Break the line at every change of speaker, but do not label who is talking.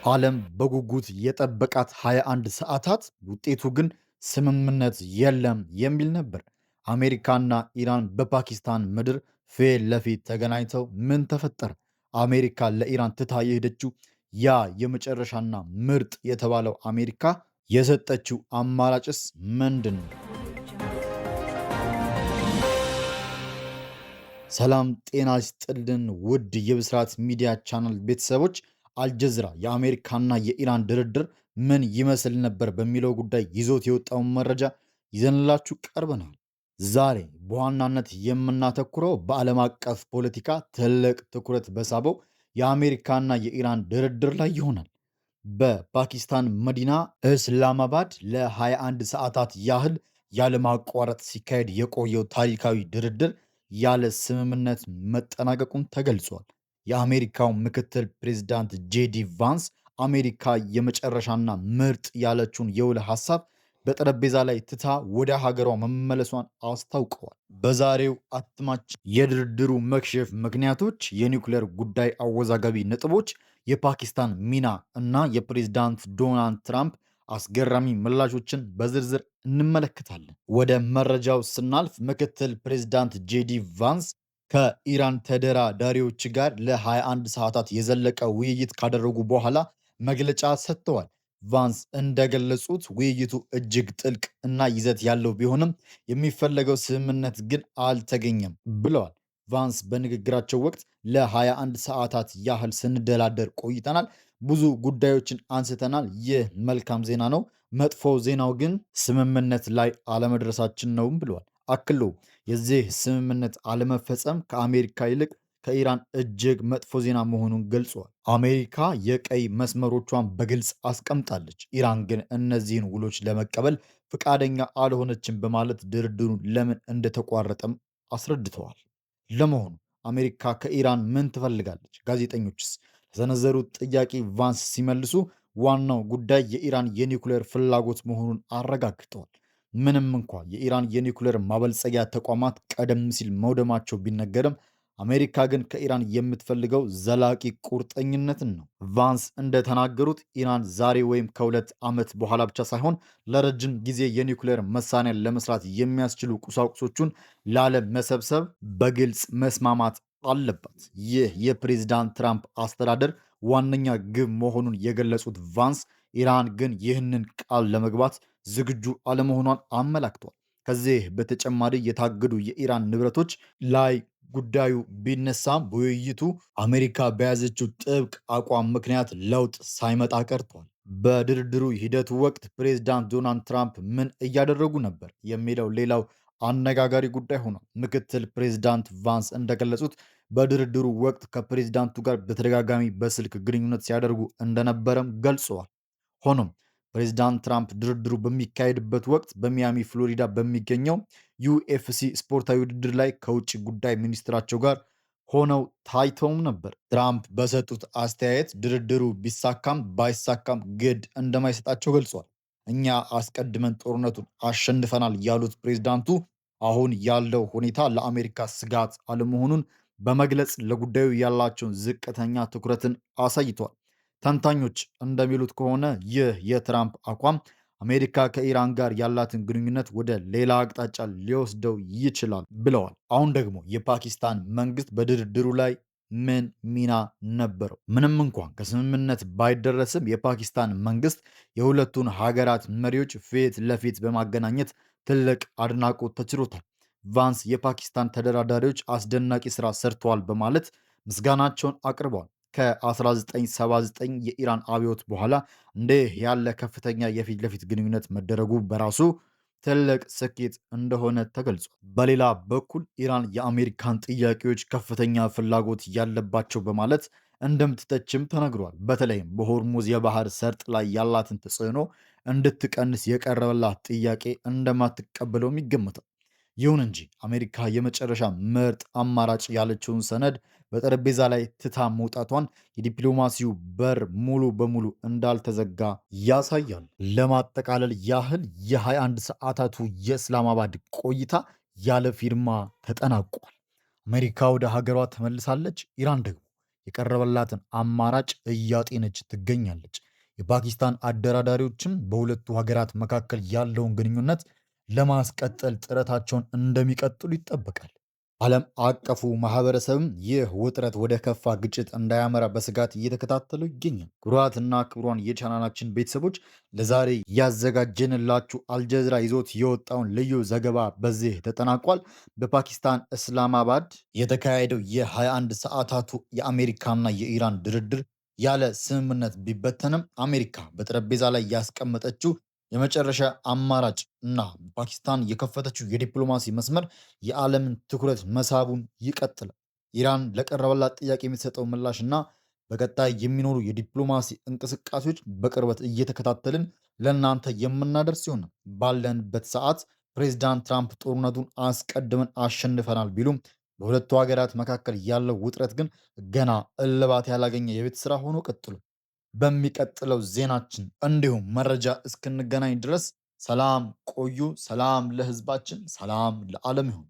ዓለም በጉጉት የጠበቃት 21 ሰዓታት ውጤቱ ግን ስምምነት የለም የሚል ነበር። አሜሪካና ኢራን በፓኪስታን ምድር ፊት ለፊት ተገናኝተው ምን ተፈጠረ? አሜሪካ ለኢራን ትታ የሄደችው ያ የመጨረሻና ምርጥ የተባለው አሜሪካ የሰጠችው አማራጭስ ምንድን ነው? ሰላም ጤና ይስጥልን ውድ የብስራት ሚዲያ ቻናል ቤተሰቦች፣ አልጀዝራ የአሜሪካና የኢራን ድርድር ምን ይመስል ነበር በሚለው ጉዳይ ይዞት የወጣውን መረጃ ይዘንላችሁ ቀርበናል። ዛሬ በዋናነት የምናተኩረው በዓለም አቀፍ ፖለቲካ ትልቅ ትኩረት በሳበው የአሜሪካና የኢራን ድርድር ላይ ይሆናል። በፓኪስታን መዲና እስላማባድ ለ21 ሰዓታት ያህል ያለማቋረጥ ሲካሄድ የቆየው ታሪካዊ ድርድር ያለ ስምምነት መጠናቀቁን ተገልጿል። የአሜሪካው ምክትል ፕሬዝዳንት ጄዲ ቫንስ አሜሪካ የመጨረሻና ምርጥ ያለችውን የውል ሐሳብ በጠረጴዛ ላይ ትታ ወደ ሀገሯ መመለሷን አስታውቀዋል። በዛሬው አትማችን የድርድሩ መክሸፍ ምክንያቶች፣ የኒውክሌር ጉዳይ አወዛጋቢ ነጥቦች፣ የፓኪስታን ሚና እና የፕሬዝዳንት ዶናልድ ትራምፕ አስገራሚ ምላሾችን በዝርዝር እንመለከታለን። ወደ መረጃው ስናልፍ ምክትል ፕሬዝዳንት ጄዲ ቫንስ ከኢራን ተደራዳሪዎች ጋር ለ21 ሰዓታት የዘለቀ ውይይት ካደረጉ በኋላ መግለጫ ሰጥተዋል። ቫንስ እንደገለጹት ውይይቱ እጅግ ጥልቅ እና ይዘት ያለው ቢሆንም የሚፈለገው ስምምነት ግን አልተገኘም ብለዋል። ቫንስ በንግግራቸው ወቅት ለ21 ሰዓታት ያህል ስንደላደር ቆይተናል፣ ብዙ ጉዳዮችን አንስተናል። ይህ መልካም ዜና ነው። መጥፎ ዜናው ግን ስምምነት ላይ አለመድረሳችን ነውም ብለዋል። አክሎ የዚህ ስምምነት አለመፈጸም ከአሜሪካ ይልቅ ከኢራን እጅግ መጥፎ ዜና መሆኑን ገልጿል። አሜሪካ የቀይ መስመሮቿን በግልጽ አስቀምጣለች፣ ኢራን ግን እነዚህን ውሎች ለመቀበል ፈቃደኛ አልሆነችም በማለት ድርድሩን ለምን እንደተቋረጠም አስረድተዋል። ለመሆኑ አሜሪካ ከኢራን ምን ትፈልጋለች? ጋዜጠኞችስ ለሰነዘሩት ጥያቄ ቫንስ ሲመልሱ ዋናው ጉዳይ የኢራን የኒውክሌር ፍላጎት መሆኑን አረጋግጠዋል። ምንም እንኳ የኢራን የኒውክሌር ማበልጸጊያ ተቋማት ቀደም ሲል መውደማቸው ቢነገርም አሜሪካ ግን ከኢራን የምትፈልገው ዘላቂ ቁርጠኝነትን ነው። ቫንስ እንደተናገሩት ኢራን ዛሬ ወይም ከ2 ዓመት በኋላ ብቻ ሳይሆን ለረጅም ጊዜ የኒውክሌር መሳሪያን ለመስራት የሚያስችሉ ቁሳቁሶቹን ላለመሰብሰብ በግልጽ መስማማት አለባት። ይህ የፕሬዝዳንት ትራምፕ አስተዳደር ዋነኛ ግብ መሆኑን የገለጹት ቫንስ ኢራን ግን ይህንን ቃል ለመግባት ዝግጁ አለመሆኗን አመላክተዋል። ከዚህ በተጨማሪ የታገዱ የኢራን ንብረቶች ላይ ጉዳዩ ቢነሳም በውይይቱ አሜሪካ በያዘችው ጥብቅ አቋም ምክንያት ለውጥ ሳይመጣ ቀርቷል። በድርድሩ ሂደቱ ወቅት ፕሬዝዳንት ዶናልድ ትራምፕ ምን እያደረጉ ነበር የሚለው ሌላው አነጋጋሪ ጉዳይ ሆኗል። ምክትል ፕሬዝዳንት ቫንስ እንደገለጹት በድርድሩ ወቅት ከፕሬዝዳንቱ ጋር በተደጋጋሚ በስልክ ግንኙነት ሲያደርጉ እንደነበረም ገልጸዋል። ሆኖም ፕሬዝዳንት ትራምፕ ድርድሩ በሚካሄድበት ወቅት በሚያሚ ፍሎሪዳ በሚገኘው ዩኤፍሲ ስፖርታዊ ውድድር ላይ ከውጭ ጉዳይ ሚኒስትራቸው ጋር ሆነው ታይተውም ነበር። ትራምፕ በሰጡት አስተያየት ድርድሩ ቢሳካም ባይሳካም ግድ እንደማይሰጣቸው ገልጿል። እኛ አስቀድመን ጦርነቱን አሸንፈናል ያሉት ፕሬዝዳንቱ አሁን ያለው ሁኔታ ለአሜሪካ ስጋት አለመሆኑን በመግለጽ ለጉዳዩ ያላቸውን ዝቅተኛ ትኩረትን አሳይቷል። ተንታኞች እንደሚሉት ከሆነ ይህ የትራምፕ አቋም አሜሪካ ከኢራን ጋር ያላትን ግንኙነት ወደ ሌላ አቅጣጫ ሊወስደው ይችላል ብለዋል። አሁን ደግሞ የፓኪስታን መንግስት በድርድሩ ላይ ምን ሚና ነበረው? ምንም እንኳን ከስምምነት ባይደረስም የፓኪስታን መንግስት የሁለቱን ሀገራት መሪዎች ፊት ለፊት በማገናኘት ትልቅ አድናቆት ተችሮታል። ቫንስ የፓኪስታን ተደራዳሪዎች አስደናቂ ስራ ሰርተዋል በማለት ምስጋናቸውን አቅርበዋል። ከ1979 የኢራን አብዮት በኋላ እንዲህ ያለ ከፍተኛ የፊት ለፊት ግንኙነት መደረጉ በራሱ ትልቅ ስኬት እንደሆነ ተገልጿል። በሌላ በኩል ኢራን የአሜሪካን ጥያቄዎች ከፍተኛ ፍላጎት ያለባቸው በማለት እንደምትተችም ተነግሯል። በተለይም በሆርሙዝ የባህር ሰርጥ ላይ ያላትን ተጽዕኖ እንድትቀንስ የቀረበላት ጥያቄ እንደማትቀበለውም ይገመታል። ይሁን እንጂ አሜሪካ የመጨረሻ ምርጥ አማራጭ ያለችውን ሰነድ በጠረጴዛ ላይ ትታ መውጣቷን የዲፕሎማሲው በር ሙሉ በሙሉ እንዳልተዘጋ ያሳያል። ለማጠቃለል ያህል የ21 ሰዓታቱ የእስላማባድ ቆይታ ያለ ፊርማ ተጠናቋል። አሜሪካ ወደ ሀገሯ ተመልሳለች። ኢራን ደግሞ የቀረበላትን አማራጭ እያጤነች ትገኛለች። የፓኪስታን አደራዳሪዎችም በሁለቱ ሀገራት መካከል ያለውን ግንኙነት ለማስቀጠል ጥረታቸውን እንደሚቀጥሉ ይጠበቃል። ዓለም አቀፉ ማህበረሰብም ይህ ውጥረት ወደ ከፋ ግጭት እንዳያመራ በስጋት እየተከታተሉ ይገኛል። ክቡራትና ክቡራን የቻናላችን ቤተሰቦች ለዛሬ ያዘጋጀንላችሁ አልጀዚራ ይዞት የወጣውን ልዩ ዘገባ በዚህ ተጠናቋል። በፓኪስታን እስላማባድ የተካሄደው የ21 ሰዓታቱ የአሜሪካና የኢራን ድርድር ያለ ስምምነት ቢበተንም አሜሪካ በጠረጴዛ ላይ ያስቀመጠችው የመጨረሻ አማራጭ እና ፓኪስታን የከፈተችው የዲፕሎማሲ መስመር የዓለምን ትኩረት መሳቡን ይቀጥላል። ኢራን ለቀረበላት ጥያቄ የምትሰጠው ምላሽ እና በቀጣይ የሚኖሩ የዲፕሎማሲ እንቅስቃሴዎች በቅርበት እየተከታተልን ለእናንተ የምናደርስ ይሆናል። ባለንበት ሰዓት ፕሬዚዳንት ትራምፕ ጦርነቱን አስቀድመን አሸንፈናል ቢሉም በሁለቱ ሀገራት መካከል ያለው ውጥረት ግን ገና እልባት ያላገኘ የቤት ስራ ሆኖ ቀጥሏል። በሚቀጥለው ዜናችን እንዲሁም መረጃ እስክንገናኝ ድረስ ሰላም ቆዩ። ሰላም ለሕዝባችን፣ ሰላም ለዓለም ይሁን።